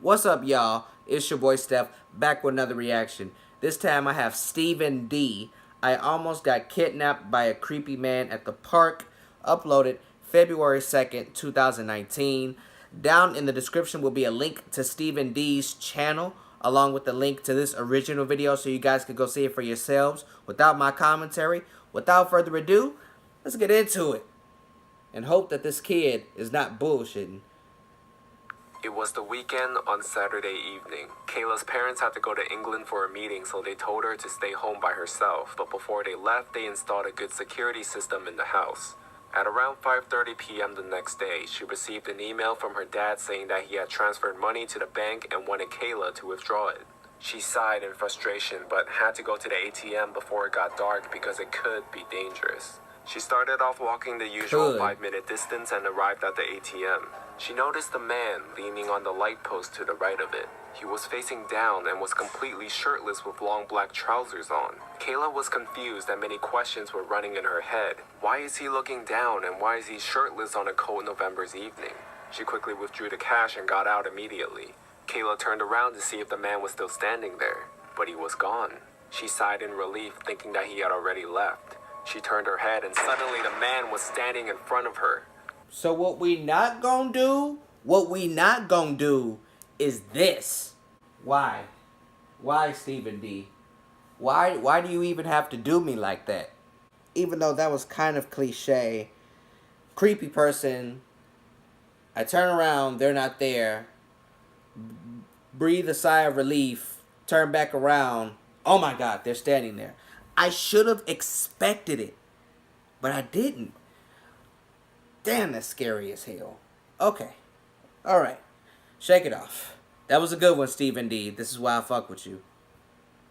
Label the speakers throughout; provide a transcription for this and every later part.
Speaker 1: What's up, y'all? It's your boy Steph, back with another reaction. This time I have Stephen D. I almost got kidnapped by a creepy man at the park. Uploaded February 2nd, 2019. Down in the description will be a link to Stephen D's channel, along with the link to this original video so you guys can go see it for yourselves without my commentary. Without further ado, let's get into it. And hope that this kid is not bullshitting.
Speaker 2: It was the weekend on Saturday evening. Kayla's parents had to go to England for a meeting, so they told her to stay home by herself. But before they left, they installed a good security system in the house. At around 5:30 p.m. the next day, she received an email from her dad saying that he had transferred money to the bank and wanted Kayla to withdraw it. She sighed in frustration, but had to go to the ATM before it got dark because it could be dangerous. She started off walking the usual 5-minute distance and arrived at the ATM. She noticed a man leaning on the light post to the right of it. He was facing down and was completely shirtless with long black trousers on. Kayla was confused and many questions were running in her head. Why is he looking down and why is he shirtless on a cold November's evening? She quickly withdrew the cash and got out immediately. Kayla turned around to see if the man was still standing there, but he was gone. She sighed in relief, thinking that he had already left. She turned her head and suddenly the man was standing in front of her.
Speaker 1: So what we not gonna do is this. Why? Why, Stephen D? Why do you even have to do me like that? Even though that was kind of cliche. Creepy person. I turn around, they're not there. Breathe a sigh of relief. Turn back around. Oh my God, they're standing there. I should have expected it, but I didn't. Damn, that's scary as hell. Okay. Alright. Shake it off. That was a good one, Stephen D. This is why I fuck with you.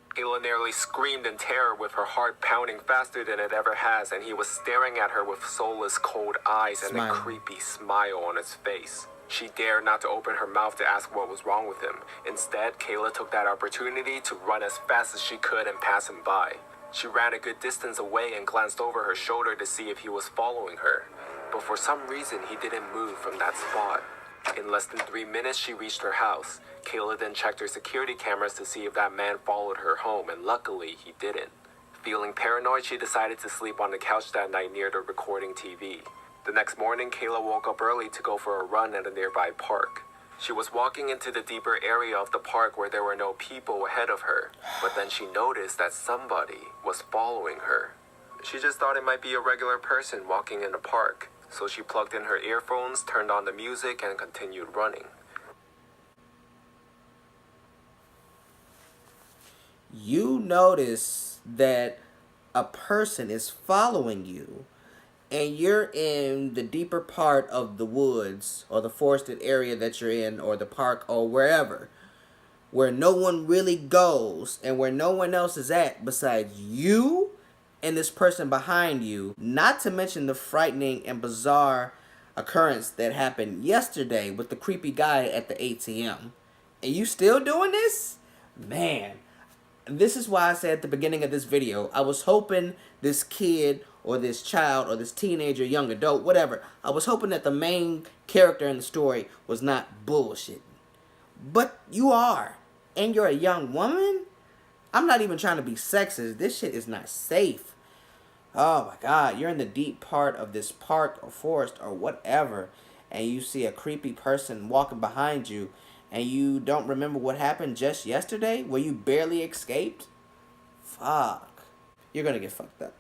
Speaker 2: Kayla nearly screamed in terror with her heart pounding faster than it ever has, and he was staring at her with soulless, cold eyes and a creepy smile on his face. She dared not to open her mouth to ask what was wrong with him. Instead, Kayla took that opportunity to run as fast as she could and pass him by. She ran a good distance away and glanced over her shoulder to see if he was following her. But for some reason, he didn't move from that spot. In less than 3 minutes, she reached her house. Kayla then checked her security cameras to see if that man followed her home, and luckily, he didn't. Feeling paranoid, she decided to sleep on the couch that night near the recording TV. The next morning, Kayla woke up early to go for a run at a nearby park. She was walking into the deeper area of the park where there were no people ahead of her, but then she noticed that somebody was following her. She just thought it might be a regular person walking in the park, so she plugged in her earphones, turned on the music, and continued running.
Speaker 1: You notice that a person is following you, and you're in the deeper part of the woods or the forested area that you're in, or the park or wherever, where no one really goes and where no one else is at besides you and this person behind you. Not to mention the frightening and bizarre occurrence that happened yesterday with the creepy guy at the ATM. And you still doing this? Man, this is why I said at the beginning of this video, I was hoping this kid or this child or this teenager, young adult, whatever, I was hoping that the main character in the story was not bullshit. But you are. And you're a young woman? I'm not even trying to be sexist. This shit is not safe. Oh my God, you're in the deep part of this park or forest or whatever, and you see a creepy person walking behind you, and you don't remember what happened just yesterday where you barely escaped? Fuck. You're gonna get fucked up.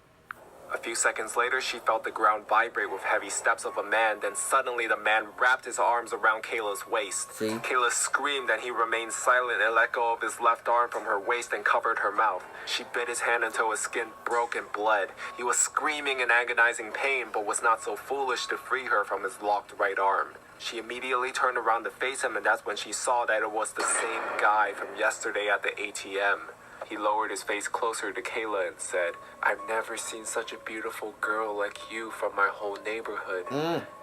Speaker 2: A few seconds later, she felt the ground vibrate with heavy steps of a man. Then suddenly the man wrapped his arms around Kayla's waist.
Speaker 1: See?
Speaker 2: Kayla screamed and he remained silent and let go of his left arm from her waist and covered her mouth. She bit his hand until his skin broke and bled. He was screaming in agonizing pain, but was not so foolish to free her from his locked right arm. She immediately turned around to face him, and that's when she saw that it was the same guy from yesterday at the ATM. He lowered his face closer to Kayla and said, "I've never seen such a beautiful girl like you from my whole neighborhood."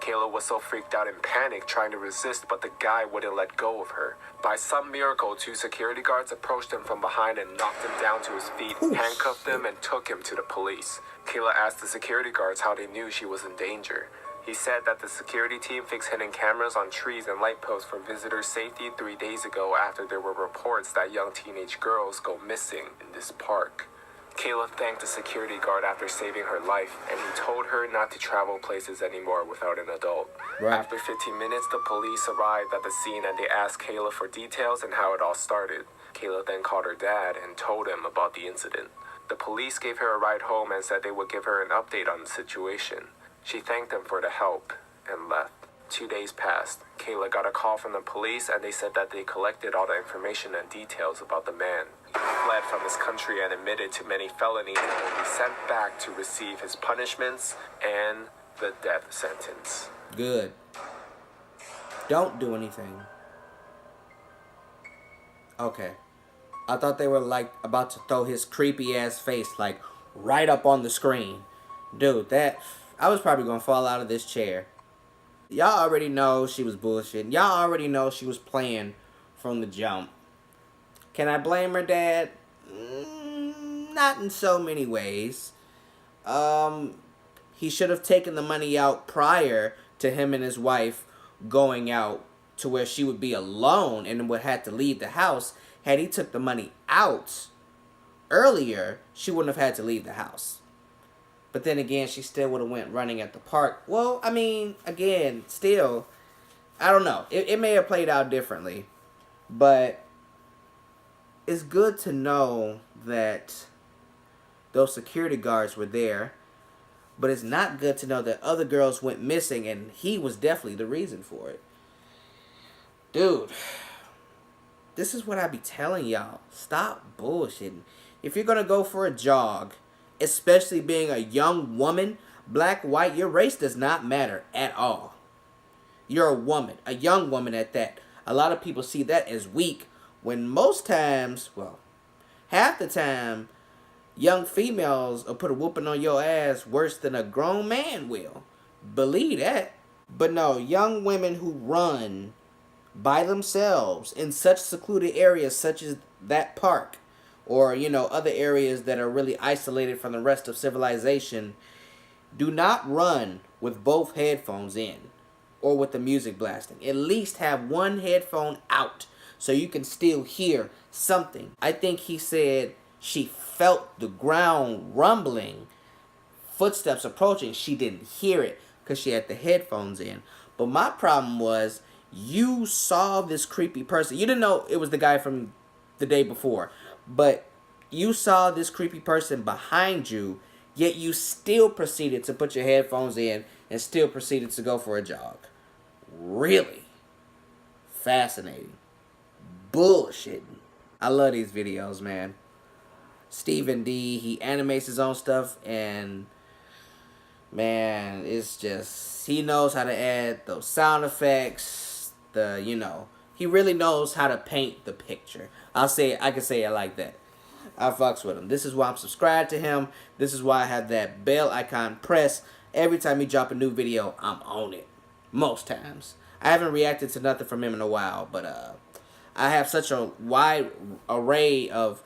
Speaker 2: Kayla was so freaked out and panicked, trying to resist, but the guy wouldn't let go of her. By some miracle, 2 security guards approached him from behind and knocked him down to his feet, handcuffed him, and took him to the police. Kayla asked the security guards how they knew she was in danger. He said that the security team fixed hidden cameras on trees and light posts for visitors' safety 3 days ago after there were reports that young teenage girls go missing in this park. Kayla thanked the security guard after saving her life, and he told her not to travel places anymore without an adult.
Speaker 1: Right.
Speaker 2: After 15 minutes, the police arrived at the scene and they asked Kayla for details and how it all started. Kayla then called her dad and told him about the incident. The police gave her a ride home and said they would give her an update on the situation. She thanked them for the help and left. 2 days passed. Kayla got a call from the police and they said that they collected all the information and details about the man. He fled from his country and admitted to many felonies and will be sent back to receive his punishments and the death sentence.
Speaker 1: Good. Don't do anything. Okay. I thought they were like about to throw his creepy ass face like right up on the screen. Dude, I was probably gonna fall out of this chair. Y'all already know she was bullshitting. Y'all already know she was playing from the jump. Can I blame her dad? Not in so many ways. He should have taken the money out prior to him and his wife going out to where she would be alone and would have to leave the house. Had he took the money out earlier, she wouldn't have had to leave the house. But then again, she still would have went running at the park. Well, I mean, again, still, I don't know. It may have played out differently. But it's good to know that those security guards were there. But it's not good to know that other girls went missing and he was definitely the reason for it. Dude, this is what I be telling y'all. Stop bullshitting. If you're going to go for a jog, especially being a young woman, black, white, your race does not matter at all. You're a woman, a young woman at that. A lot of people see that as weak when most times, well, half the time, young females will put a whooping on your ass worse than a grown man will. Believe that. But no, young women who run by themselves in such secluded areas such as that park, or, you know, other areas that are really isolated from the rest of civilization, do not run with both headphones in or with the music blasting. At least have one headphone out so you can still hear something. I think he said she felt the ground rumbling, footsteps approaching. She didn't hear it because she had the headphones in. But my problem was, you saw this creepy person. You didn't know it was the guy from the day before. But you saw this creepy person behind you, yet you still proceeded to put your headphones in and still proceeded to go for a jog. Really? Fascinating. Bullshitting. I love these videos, man. Stephen D, he animates his own stuff, and man, it's just, he knows how to add those sound effects, he really knows how to paint the picture. I can say it like that. I fucks with him. This is why I'm subscribed to him. This is why I have that bell icon pressed. Every time he drop a new video, I'm on it. Most times. I haven't reacted to nothing from him in a while, but I have such a wide array of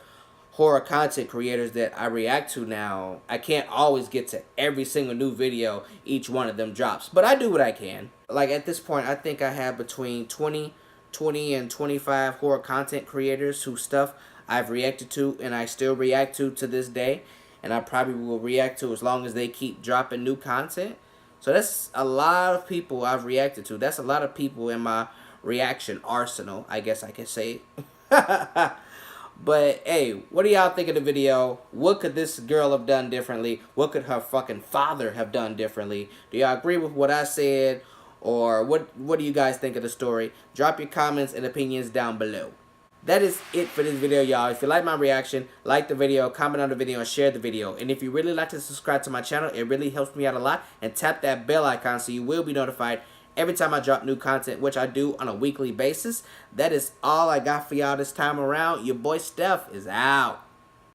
Speaker 1: horror content creators that I react to now. I can't always get to every single new video each one of them drops, but I do what I can. Like at this point, I think I have between 20 and 25 horror content creators whose stuff I've reacted to and I still react to this day, and I probably will react to as long as they keep dropping new content. So that's a lot of people I've reacted to. That's a lot of people in my reaction arsenal, I guess I can say. But hey, what do y'all think of the video? What could this girl have done differently? What could her fucking father have done differently? Do y'all agree with what I said? Or what do you guys think of the story? Drop your comments and opinions down below. That is it for this video, y'all. If you like my reaction, like the video, comment on the video, and share the video. And if you really like to subscribe to my channel, it really helps me out a lot. And tap that bell icon so you will be notified every time I drop new content, which I do on a weekly basis. That is all I got for y'all this time around. Your boy Steph is out.